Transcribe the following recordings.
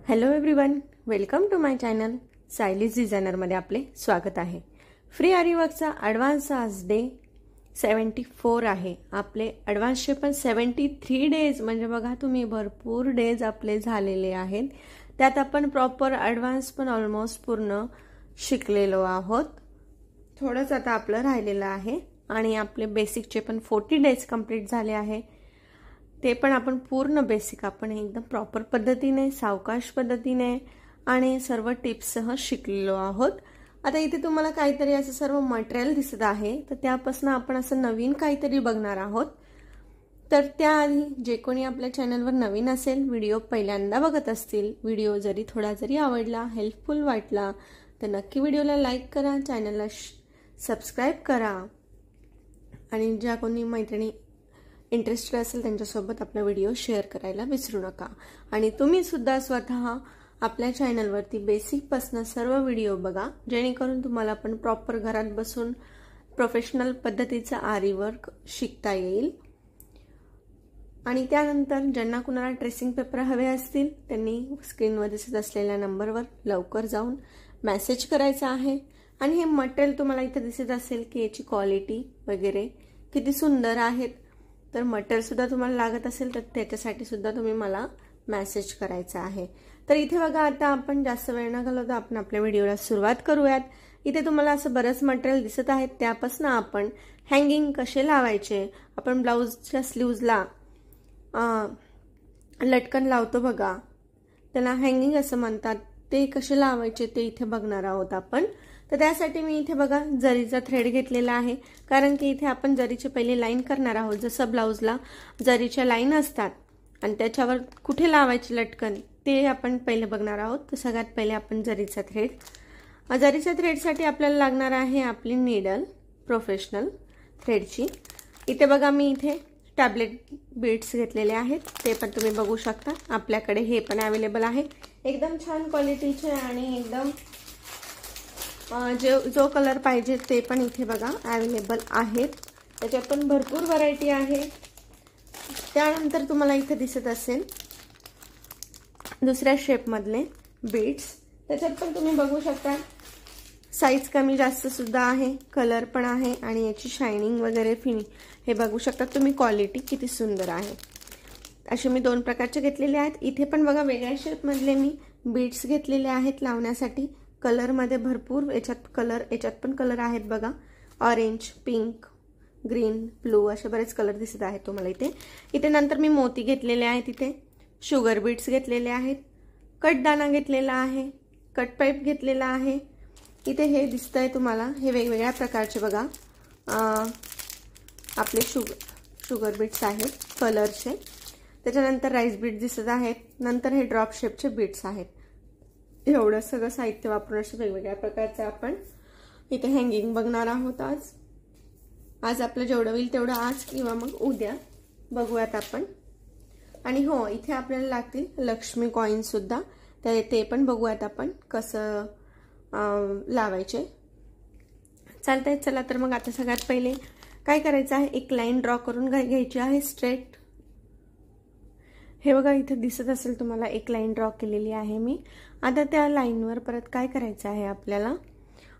Hello everyone, welcome to my channel Sayali's डिझायनरमध्ये आपले स्वागत आहे। फ्री आरीवर्कचा ॲडव्हान्स आज डे 74 आहे। आपले ॲडव्हान्सचे पण 73 डेज म्हणजे बघा तुम्ही भरपूर डेज आपले झालेले आहेत। त्यात आपण प्रॉपर ॲडव्हान्स पण ऑलमोस्ट पूर्ण शिकलेलो आहोत। थोडंच आता आपलं राहिलेलं आहे आणि आपले बेसिकचे पण 40 डेज कंप्लीट झाले आहे। ते पण आपण पूर्ण बेसिक आपण एकदम प्रॉपर पद्धतीने सावकाश पद्धतीने आणि सर्व टिप्ससह शिकलेलो आहोत। आता इथे तुम्हाला काहीतरी असं सर्व मटेरियल दिसत आहे, तर त्यापासून आपण असं नवीन काहीतरी बघणार आहोत। तर त्याआधी जे कोणी आपल्या चॅनलवर नवीन असेल, व्हिडिओ पहिल्यांदा बघत असतील, व्हिडिओ जरी थोडा जरी आवडला, हेल्पफुल वाटला तर नक्की व्हिडिओला लाईक करा, चॅनलला सबस्क्राइब करा आणि ज्या कोणी मैत्रिणी इंटरेस्टेड असेल त्यांच्यासोबत आपला व्हिडिओ शेअर करायला विसरू नका। आणि तुम्ही सुद्धा स्वतः आपल्या चॅनलवरती बेसिक पासून सर्व व्हिडिओ बघा, जेणेकरून तुम्हाला पण प्रॉपर घरात बसून प्रोफेशनल पद्धतीचा आरी वर्क शिकता येईल। आणि त्यानंतर ज्यांना कुणाला ट्रेसिंग पेपर हवे असतील त्यांनी स्क्रीनवर दिसत असलेल्या नंबरवर लवकर जाऊन मेसेज करायचा आहे। आणि हे मटेरियल तुम्हाला इथे दिसत असेल की याची क्वालिटी वगैरे किती सुंदर आहेत, तर मटेरियल सुद्धा तुम्हाला लागत असेल तर त्याच्यासाठी सुद्धा तुम्ही मला मेसेज करायचा आहे। तर इथे बघा, आता आपण जास्त वेळ न घालवता आपण आपल्या व्हिडिओला सुरुवात करूयात। इथे तुम्हाला असं बरंच मटेरियल दिसत आहे, त्यापासून आपण हँगिंग कसे लावायचे, आपण ब्लाउजच्या स्लीव्जला लटकन लावतो बघा, त्याला हँगिंग असं म्हणतात, ते कसे लावायचे ते इथे बघणार आहोत आपण। तर त्यासाठी मी इथे बघा जरीचा थ्रेड घेतलेला आहे, कारण की इथे आपण जरीचे पहिले लाईन करणार आहोत। जसं ब्लाउजला जरीच्या लाईन असतात आणि त्याच्यावर कुठे लावायची लटकन ते आपण पहिले बघणार आहोत। तर सगळ्यात पहिले आपण जरीचा थ्रेडसाठी आपल्याला लागणार आहे आपली नीडल प्रोफेशनल थ्रेडची। इथे बघा मी इथे टॅबलेट बीड्स घेतलेले आहेत, ते पण तुम्ही बघू शकता। आपल्याकडे हे पण अवेलेबल आहे, एकदम छान क्वालिटीचे आणि एकदम जो कलर पाहिजे ते पण इथे बघा अवेलेबल आहेत। त्याच्यात पण भरपूर व्हरायटी आहे। त्यानंतर तुम्हाला इथे दिसत असेल दुसऱ्या शेप मधले बीड्स, त्याच्यात पण तुम्ही बघू शकता साईज कमी जास्त सुद्धा आहे, कलर पण आहे आणि याची शायनिंग वगैरे हे बघू शकता तुम्ही, क्वालिटी किती सुंदर आहे। असे मी दोन प्रकारचे घेतलेले आहेत। इथे पण बघा वेगळ्या शेप मधले मी बीड्स घेतलेले आहेत लावण्यासाठी। कलर मध्ये भरपूर याच्यात पण कलर आहेत बघा, ऑरेंज, पिंक, ग्रीन, ब्लू असे बरेच कलर दिसत आहेत तुम्हाला इथे। नंतर मी मोती घेतलेले आहेत, इथे शुगर बीड्स घेतलेले आहेत, कटदाना घेतलेला आहे, कट पाईप घेतलेला आहे। इथे हे दिसतंय तुम्हाला, हे वेगवेगळ्या प्रकारचे बघा आपले शुगर बीड्स आहेत कलरचे। त्याच्यानंतर राईस बीड्स दिसत आहेत, नंतर हे ड्रॉप शेपचे बीड्स आहेत। एवढं सगळं साहित्य वापरून अशा वेगवेगळ्या प्रकारचे आपण इथे हँगिंग बघणार आहोत। आज आपलं जेवढं होईल तेवढं आज किंवा मग उद्या बघूयात आपण। आणि हो, इथे आपल्याला लागतील लक्ष्मी कॉइन सुद्धा, तर ते पण बघूयात आपण कसं लावायचे। चालतंय, चला तर मग आता सगळ्यात पहिले काय करायचं आहे, एक लाईन ड्रॉ करून घ्यायची आहे स्ट्रेट। हे बघा इथे दिसत असेल तुम्हाला एक लाईन ड्रॉ केलेली आहे मी। आता त्या लाईनवर परत काय करायचं आहे आपल्याला,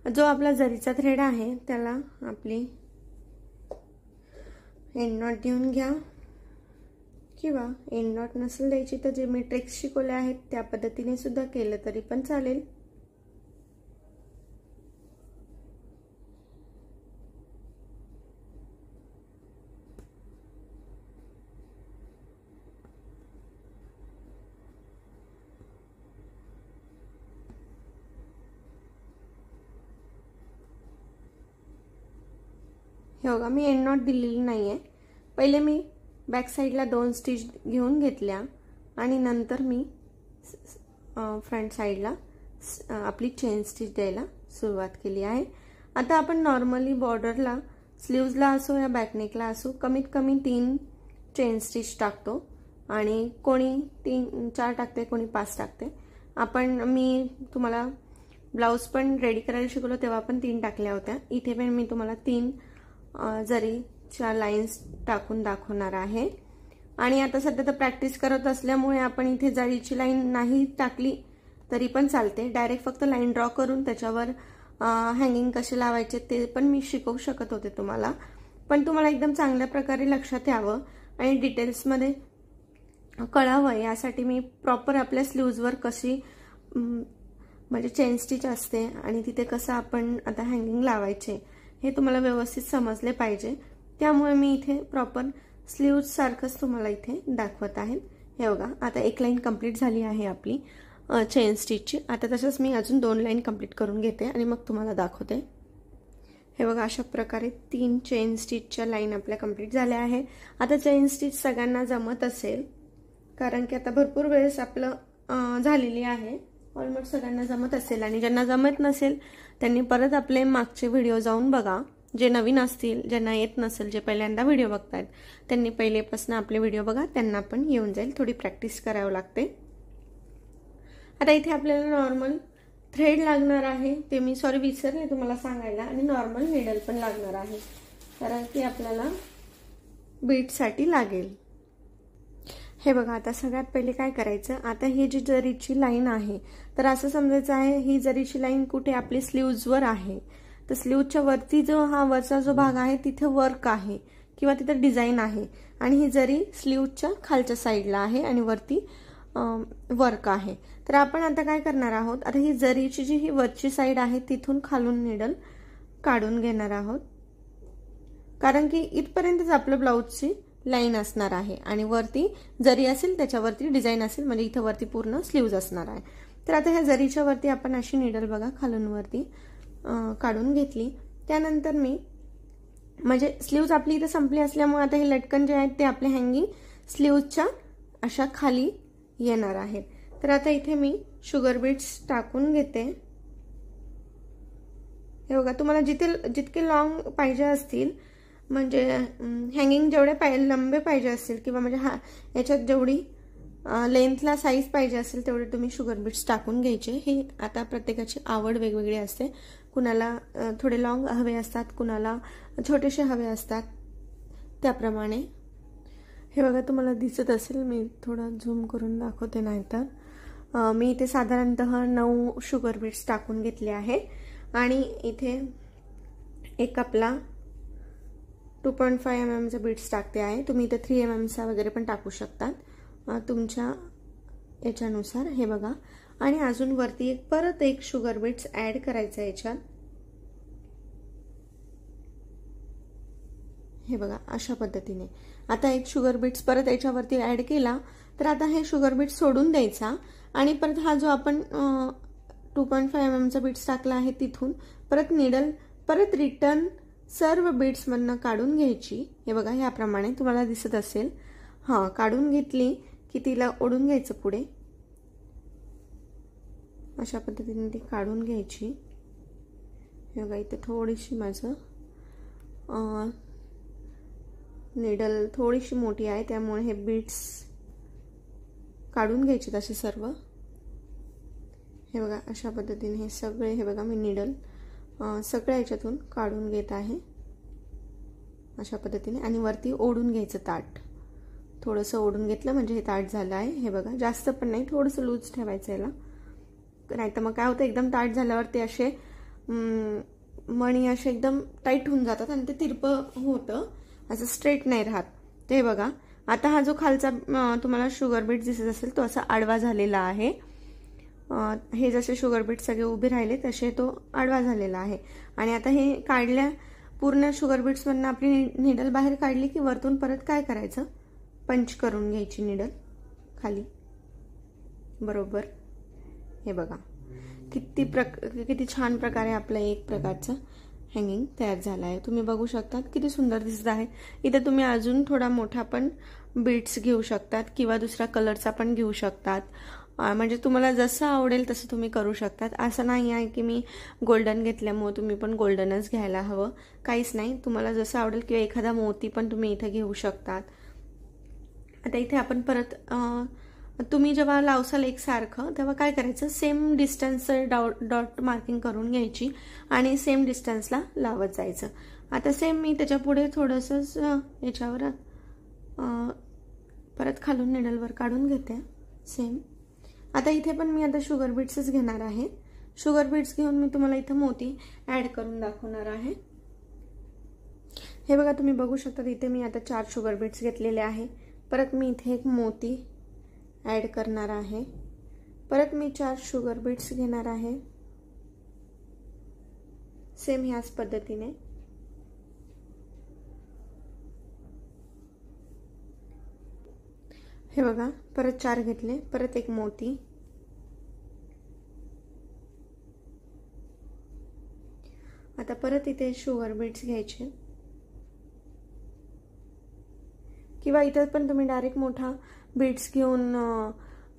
जो आपला जरीचा थ्रेड आहे त्याला आपली एंड नॉट देऊन घ्या, किंवा एंड नॉट नसेल द्यायची तर जे मी ट्रिक्स शिकवले आहेत त्या पद्धतीने सुद्धा केलं तरी पण चालेल। हे बघा मी एंड नॉट दिलेली नाहीये, पहिले मी बॅक साईडला 2 स्टिच घेऊन घेतल्या आणि नंतर मी फ्रंट साईडला आपली चेन स्टिच द्यायला सुरुवात केली आहे। आता आपण नॉर्मली बॉर्डरला स्लीव्जला असो या बॅकनेकला असो कमीत कमी 3 चेन स्टिच टाकतो आणि कोणी 3-4 टाकते, कोणी 5 टाकते। मी तुम्हाला ब्लाउज पण रेडी करायला शिकवलं तेव्हा पण 3 टाकल्या होत्या, इथे पण मी तुम्हाला 3 जरीच्या लाईन्स टाकून दाखवणार आहे। आणि आता सध्या तर प्रॅक्टिस करत असल्यामुळे आपण इथे जरीची लाईन नाही टाकली तरी पण चालते, डायरेक्ट फक्त लाईन ड्रॉ करून त्याच्यावर हँगिंग कसे लावायचे ते पण मी शिकवू शकत होते तुम्हाला, पण तुम्हाला एकदम चांगल्या प्रकारे लक्षात यावं आणि डिटेल्समध्ये कळावं यासाठी मी प्रॉपर आपल्या स्लीव्जवर कशी म्हणजे चेन स्टिच असते आणि तिथे कसं आपण आता हँगिंग लावायचे हे तुम्हाला व्यवस्थित समजले पाहिजे, त्यामुळे मी इथे प्रॉपर स्लीव्ज सारखंच तुम्हाला इथे दाखवत आहे। हे बघा आता एक लाईन कंप्लीट झाली आहे आपली चेन स्टिचची। आता तसंच मी अजून 2 लाईन कंप्लीट करून घेते आणि मग तुम्हाला दाखवते। हे बघा अशा प्रकारे 3 चेन स्टिचच्या लाईन आपल्या कंप्लीट झाल्या आहे। आता चेन स्टिच सगळ्यांना जमत असेल कारण की आता भरपूर वेळेस आपलं झालेली आहे, ऑलमोस्ट सगळ्यांना जमत असेल आणि ज्यांना जमत नसेल त्यांनी परत आपले मागचे व्हिडिओ जाऊन बघा, जे नवीन असतील ज्यांना येत नसेल जे पहिल्यांदा व्हिडिओ बघतायत त्यांनी पहिलेपासून आपले व्हिडिओ बघा, त्यांना पण येऊन जाईल, थोडी प्रॅक्टिस करावी लागते। आता इथे आपल्याला नॉर्मल थ्रेड लागणार आहे, ते मी सॉरी विसरले तुम्हाला सांगायला, आणि नॉर्मल नीडल पण लागणार आहे कारण की आपल्याला बीडसाठी लागेल। हे बघा आता सगळ्यात पहिले काय करायचं, आता ही जी जरीची लाईन आहे तर असं समजायचं आहे ही जरीची लाईन कुठे आपली स्लीव्जवर आहे, तर स्लीव्जच्या वरती जो हा वरचा जो भाग आहे तिथे वर्क आहे किंवा तिथे डिझाईन आहे आणि ही जरी स्लीव्जच्या खालच्या साईडला आहे आणि वरती वर्क आहे। तर आपण आता काय करणार आहोत, आता ही जरीची जी ही वरची साईड आहे तिथून खालून नीडल काढून घेणार आहोत कारण की इथपर्यंतच आपलं ब्लाउजची लाईन असणार आहे आणि वरती जरी असेल त्याच्यावरती डिझाईन असेल म्हणजे इथं वरती पूर्ण स्लीव्ज असणार आहे। तर आता ह्या जरीच्या वरती आपण अशी नीडल बघा खालून वरती काढून घेतली, त्यानंतर मी म्हणजे स्लीव्ज आपली इथे संपली असल्यामुळे आता हे लटकन जे आहेत ते आपले हँगिंग स्लीव्जच्या अशा खाली येणार आहेत। तर आता इथे मी शुगर बीड्स टाकून घेते। हे बघा तुम्हाला जितके लॉंग पाहिजे असतील म्हणजे हँगिंग जेवढे लंबे पाहिजे असतील किंवा म्हणजे याच्यात जेवढी लेंथला साईज पाहिजे असेल तेवढे तुम्ही शुगर बीड्स टाकून घ्यायचे। हे आता प्रत्येकाची आवड वेगवेगळी असते, कुणाला थोडे लॉंग हवे असतात, कुणाला छोटेसे हवे असतात, त्याप्रमाणे। हे बघा तुम्हाला दिसत असेल, मी थोडा झूम करून दाखवते नाहीतर मी इथे साधारणतः 9 शुगर बीड्स टाकून घेतले आहे आणि इथे एक आपला 2.5 mm चा बीड्स टाकते आहे, तुम्ही इथे 3 mm चा वगैरे पण टाकू शकतात तुमच्या याच्यानुसार। हे बघा आणि अजून वरती परत एक शुगर बीड्स ऍड करायचा याच्यात। हे बघा अशा पद्धतीने आता एक शुगर बीड्स परत याच्यावरती ऍड केला तर आता हे शुगर बीड्स सोडून द्यायचा आणि परत हा जो आपण 2.5 mm चा बीड्स टाकला आहे तिथून परत नीडल परत रिटर्न सर्व बीड्स मधनं काढून घ्यायची। हे बघा ह्याप्रमाणे तुम्हाला दिसत असेल, काढून घेतली की तिला ओढून घ्यायचं पुढे, अशा पद्धतीने ती काढून घ्यायची। हे बघा इथे थोडीशी माझं नीडल थोडीशी मोठी आहे त्यामुळे हे बीड्स काढून घ्यायचे तसे सर्व। हे बघा अशा पद्धतीने हे सगळे हे बघा मी नीडल सगळ्या याच्यातून काढून घेत आहे अशा पद्धतीने आणि वरती ओढून घ्यायचं ताट, थोडंसं ओढून घेतलं म्हणजे हे ताट झालं आहे। हे बघा जास्त पण नाही, थोडंसं लूज ठेवायचं याला, नाहीतर मग काय होतं एकदम ताट झाल्यावर ते असे मणी असे एकदम टाईट होऊन जातात आणि ते तिरपं होतं, असं स्ट्रेट नाही राहत। ते बघा आता हा जो खालचा तुम्हाला शुगर बीट दिसत असेल तो असा आडवा झालेला आहे, हे जसे शुगर बीट सगळे उभे राहिले तसे तो आडवा झालेला आहे आणि आता हे काढल्या पूर्ण शुगर बीट्स मधनं आपली नीडल बाहेर काढली की वरतून परत काय करायचं, पंच करून घ्यायची नीडल खाली बरोबर। हे बघा किती छान प्रकारे आपलं एक प्रकारचं हँगिंग तयार झालं आहे, तुम्ही बघू शकता किती सुंदर दिसत आहे। इथे तुम्ही अजून थोडा मोठा पण बीट्स घेऊ शकतात किंवा दुसरा कलरचा पण घेऊ शकतात, म्हणजे तुम्हाला जसं आवडेल तसं तुम्ही करू शकतात। असं नाही आहे की मी गोल्डन घेतल्यामुळे तुम्ही पण गोल्डनच घ्यायला हवं, काहीच नाही, तुम्हाला जसं आवडेल किंवा एखादा मोती पण तुम्ही इथे घेऊ शकतात। आता इथे आपण परत तुम्ही जेव्हा लावसाल एकसारखं तेव्हा काय करायचं, सेम डिस्टन्स डॉट मार्किंग करून घ्यायची आणि सेम डिस्टन्सला लावत जायचं। आता सेम मी त्याच्या पुढे थोडंसं याच्यावर परत खालून निडलवर काढून घेते सेम। आता इथे पण मी आता शुगर बीट्सच घेणार आहे। शुगर बीट्स घेऊन मी तुम्हाला इथे मोती ऍड करून दाखवणार आहे। हे बघा तुम्ही बघू शकता इथे मी आता 4 शुगर बीट्स घेतलेले आहे। परत मी इथे एक मोती ऍड करणार आहे। परत मी 4 शुगर बीट्स घेणार आहे सेम ह्याच पद्धतीने। हे बघा परत 4 घेतले, परत एक मोती, आता परत इथे शुगर बीट्स घ्यायचे किंवा इथे पण तुम्ही डायरेक्ट मोठा बीट्स घेऊन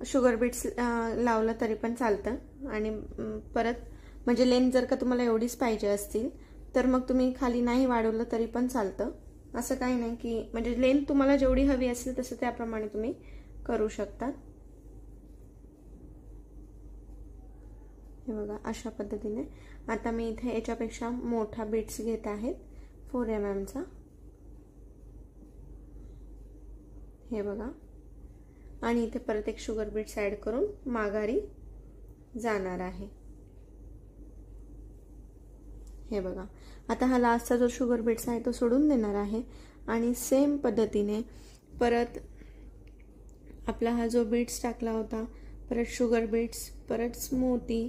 शुगर बीट्स लावला तरी पण चालतं। आणि परत म्हणजे लेंथ जर का तुम्हाला एवढीच पाहिजे असतील तर मग तुम्ही खाली नाही वाढवलं तरी पण चालतं। असं काही नाही की म्हणजे लेंथ तुम्हाला जेवढी हवी असेल तसं त्याप्रमाणे तुम्ही करू शकता। हे बघा अशा पद्धतीने। आता मी इथे याच्यापेक्षा मोठा बीट्स घेत आहेत 4 mm चा। हे बघा आणि इथे परत एक शुगर बीट्स ऍड करून माघारी जाणार आहे। हे बघा आता हा लास्टचा जो शुगर बीट्स आहे तो सोडून देणार आहे आणि सेम पद्धतीने परत आपला हा जो बीट्स टाकला होता, परत शुगर बीट्स, परत मोती,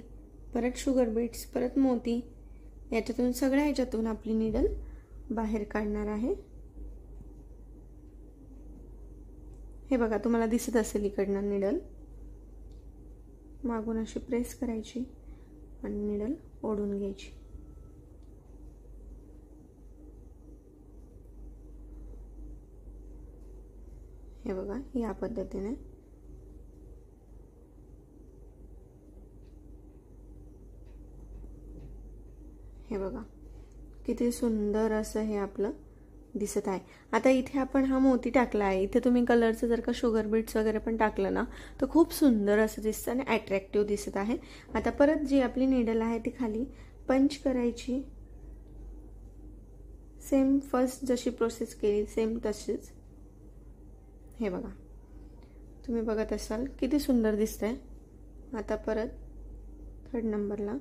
परत शुगर बीट्स, परत मोती, याच्यातून सगळ्या ह्याच्यातून आपली नीडल बाहेर काढणार आहे। हे बघा तुम्हाला दिसत असेल इकडनं नीडल मागून अशी प्रेस करायची आणि नीडल ओढून घ्यायची। हे बघा या पद्धतीने। हे बघा किती सुंदर असं हे आपलं दिसत आहे। आता इथे आपण हा मोती टाकला आहे, इथे तुम्ही कलरचं जर का शुगर बीट्स वगैरे पण टाकलं ना तर खूप सुंदर असं दिसतं आणि अट्रॅक्टिव्ह दिसत आहे। आता परत जी आपली नीडल आहे ती खाली पंच करायची, सेम फर्स्ट जशी प्रोसेस केली सेम तशीच। हे बघा तुम्ही बघत असाल किती सुंदर दिसतंय। आता परत 3rd नंबरला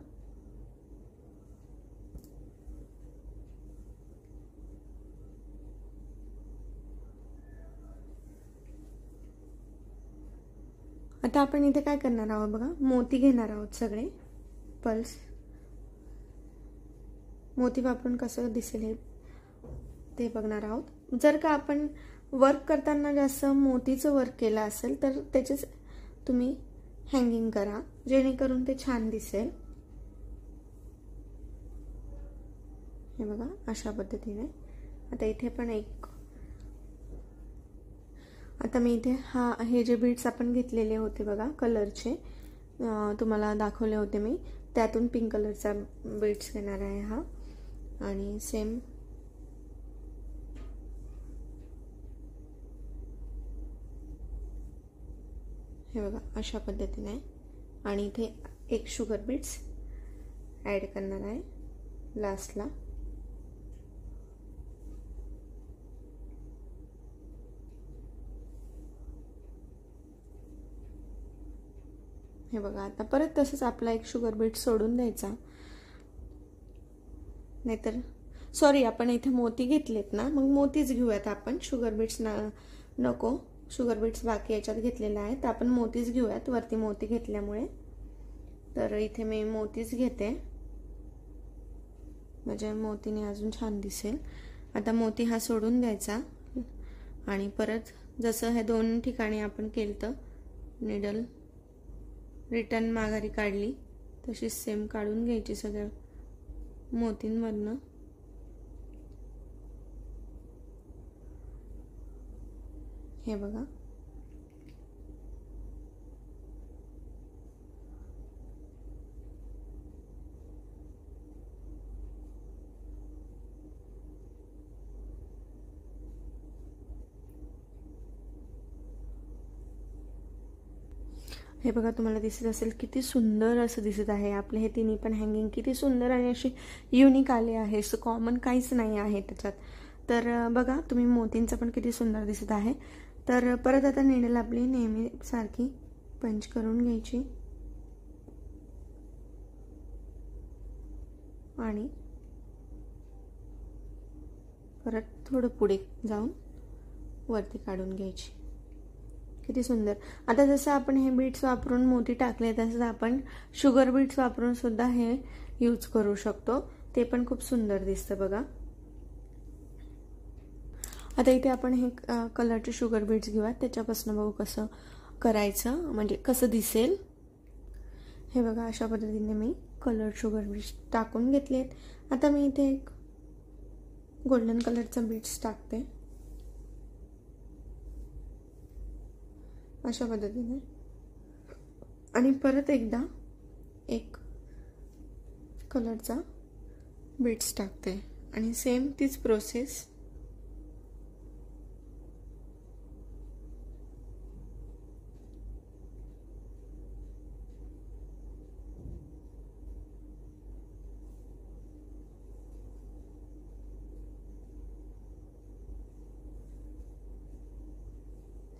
आता आपण इथे काय करणार आहोत बघा, मोती घेणार आहोत सगळे पल्स। मोती वापरून कसं दिसेल हे ते बघणार आहोत। जर का आपण वर्क करताना जास्त मोतीचं वर्क केलं असेल तर त्याचेच तुम्ही हँगिंग करा जेणेकरून ते छान दिसेल। हे बघा अशा पद्धतीने। आता इथे पण एक, आता मी इथे हे जे बीट्स आपण घेतलेले होते बघा कलरचे तुम्हाला दाखवले होते मी, त्यातून पिंक कलरचा बीट्स घेणार आहे हा आणि सेम हे बघा अशा पद्धतीने। आणि इथे एक शुगर बीट्स ऍड करणार आहे लास्टला। हे बघा आता परत तसंच आपला एक शुगर बीट सोडून द्यायचा, नाहीतर सॉरी आपण इथे मोती घेतलेत ना मग मोतीच घेऊयात आपण, शुगर बीट्स नको। शुगर बीट्स बाकी याच्यात घेतलेले आहेत तर आपण मोतीच घेऊयात, वरती मोती घेतल्यामुळे। तर इथे मी मोतीच घेते म्हणजे मोतीने अजून छान दिसेल। आता मोती हा सोडून द्यायचा आणि परत जसं हे 2 ठिकाणी आपण केलं नीडल रिटर्न माघारी काढली तशीच सेम काढून घ्यायची सगळ्या मोतींमधनं। हे बघा हे बघा तुम्हाला दिसत असेल किती सुंदर असं दिसत आहे आपले हे तिन्ही पण हँगिंग, किती सुंदर आणि अशी युनिक आले आहे, असं कॉमन काहीच नाही आहे त्याच्यात। तर बघा तुम्ही मोतींचं पण किती सुंदर दिसत आहे। तर परत आता नीडल आपली नेहमी सारखी पंच करून घ्यायची आणि परत थोडं पुढे जाऊन वरती काढून घ्यायची। किती सुंदर। आता जसं आपण हे बीड्स वापरून मोती टाकले तसंच आपण शुगर बीड्स वापरून सुद्धा हे यूज करू शकतो, ते पण खूप सुंदर दिसतं बघा। आता इथे आपण हे कलरचे शुगर बीड्स घेऊया, त्याच्यापासून बघू कसं करायचं, म्हणजे कसं दिसेल। हे बघा अशा पद्धतीने मी कलर शुगर बीड्स टाकून घेतलेत। आता मी इथे एक गोल्डन कलरचा बीड्स टाकते अशा पद्धतीने आणि परत एकदा एक कलरचा बीड्स टाकते आणि सेम तीच प्रोसेस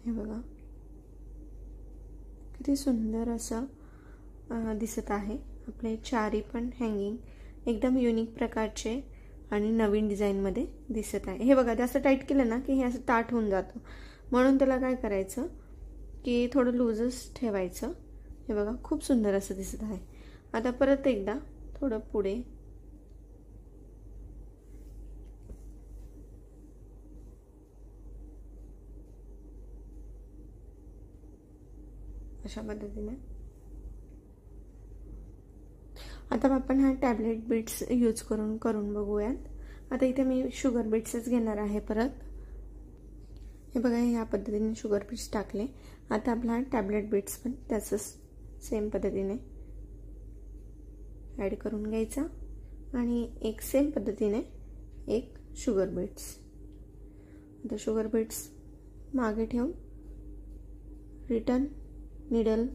हे बघा किती सुंदर असं दिसत आहे। आपले चारी पण हँगिंग एकदम युनिक प्रकारचे आणि नवीन डिझाइन मध्ये दिसत आहे। हे बघा जास्त टाईट केलं ना की हे असं ताठ होऊन जातं, म्हणून त्याला काय करायचं की थोडं लूजच ठेवायचं। हे बघा खूप सुंदर असं दिसत आहे। आता परत एकदा थोडं पुढे अशा पद्धतीने आता आपण हा टॅबलेट बीड्स यूज करून बघूयात। आता इथे मी शुगर बीड्सच घेणार आहे परत। हे बघा या पद्धतीने शुगर बीड्स टाकले। आता आपला टॅबलेट बीड्स पण त्याच सेम पद्धतीने ऍड करून घ्यायचा आणि एक सेम पद्धतीने एक शुगर बीड्स। आता शुगर बीड्स मागे ठेवून रिटर्न नीडल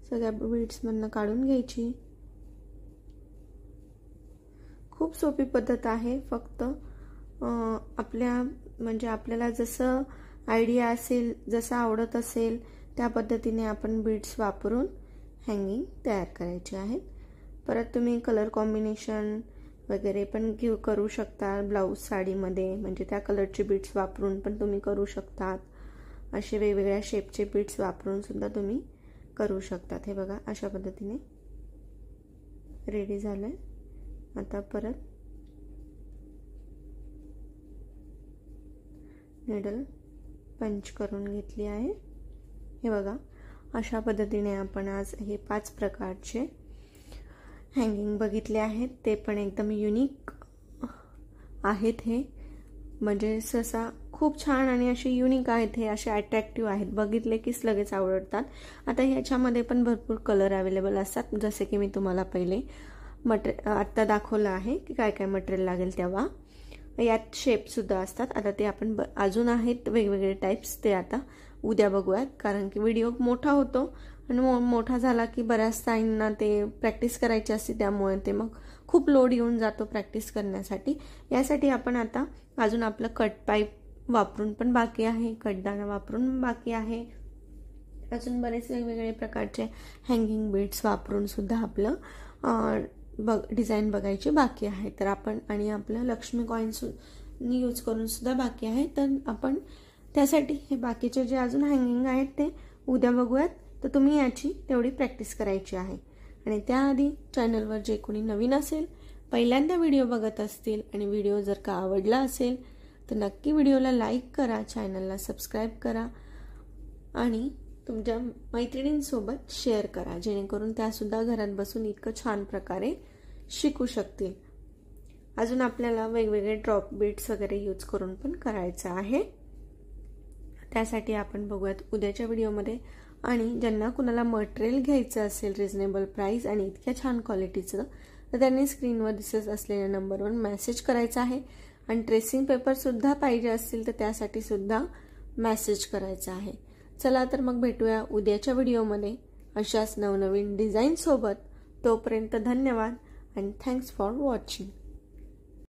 सगळ्या बीड्स मधनं काढून घ्यायची। खूप सोपी पद्धत आहे, फक्त आपल्याला जसं आयडिया असेल, जसं आवडत असेल त्या पद्धतीने आपण बीड्स वापरून हँगिंग तयार करायचे आहेत। परत तुम्ही कलर कॉम्बिनेशन वगैरे पण करू शकता ब्लाउज साडीमध्ये, म्हणजे त्या कलरचे बीड्स वापरून पण तुम्ही करू शकतात। असे वेगवेगळ्या शेपचे बीड्स वापरून सुद्धा तुम्ही करू शकतात। हे बघा अशा पद्धतीने रेडी झालंय। आता परत नीडल पंच करून घेतली आहे। हे बघा अशा पद्धतीने आपण आज हे 5 प्रकारचे हँगिंग बघितले आहेत, ते पण एकदम युनिक आहेत। हे म्हणजे सहसा खूप छान आणि असे युनिक आहेत, हे असे अट्रॅक्टिव्ह आहेत, बघितले की लगेच आवडतात। आता ह्याच्यामध्ये पण भरपूर कलर अवेलेबल असतात, जसे की मी तुम्हाला पहिले आता दाखवलं आहे की काय काय मटेरियल लागेल तेव्हा। यात शेप सुद्धा असतात। आता ते आपण अजून आहेत वेगवेगळे टाइप्स, ते आता उद्या बघूयात, कारण की व्हिडिओ मोठा होतो आणि मोठा झाला की बऱ्याच ताईंना ते प्रॅक्टिस करायची असते, त्यामुळे ते मग खूप लोड येऊन जातो प्रॅक्टिस करण्यासाठी। यासाठी आपण आता अजून आपलं कट पाईप वापरून पण बाकी आहे, कटदाना वापरून बाकी आहे, अजून बरेच वेगवेगळे प्रकारचे हँगिंग बीड्स वापरून सुद्धा आपलं डिझाईन बघायची बाकी आहे। तर आपण आणि आपलं लक्ष्मी कॉइन्स यूज करून सुद्धा बाकी आहे। तर आपण त्यासाठी हे बाकीचे जे अजून हँगिंग आहेत ते उद्या बघूयात। तर तुम्ही याची तेवढी प्रॅक्टिस करायची आहे। आणि त्याआधी चॅनलवर जे कोणी नवीन असेल, पहिल्यांदा व्हिडिओ बघत असतील आणि व्हिडिओ जर का आवडला असेल तर नक्की व्हिडिओला लाईक करा, चॅनलला सबस्क्राईब करा आणि तुमच्या मैत्रिणींसोबत शेअर करा, जेणेकरून त्यासुद्धा घरात बसून इतकं छान प्रकारे शिकू शकतील। अजून आपल्याला वेगवेगळे ड्रॉप बीड्स वगैरे यूज करून पण करायचं आहे। त्यासाठी आपण बघूयात उद्याच्या व्हिडिओमध्ये। आणि ज्यांना कुणाला मटेरियल घ्यायचं असेल रिजनेबल प्राइस आणि इतक्या छान क्वालिटीचं, तर त्यांनी स्क्रीनवर दिसत असलेल्या नंबरवर मेसेज करायचा आहे। आणि ट्रेसिंग पेपर सुद्धा पाहिजे असतील तर त्यासाठी सुद्धा मेसेज करायचा आहे। चला तर मग भेटूया उद्याच्या व्हिडिओमध्ये अशाच नवनवीन डिझाईन सोबत। तोपर्यंत धन्यवाद आणि थँक्स फॉर वॉचिंग।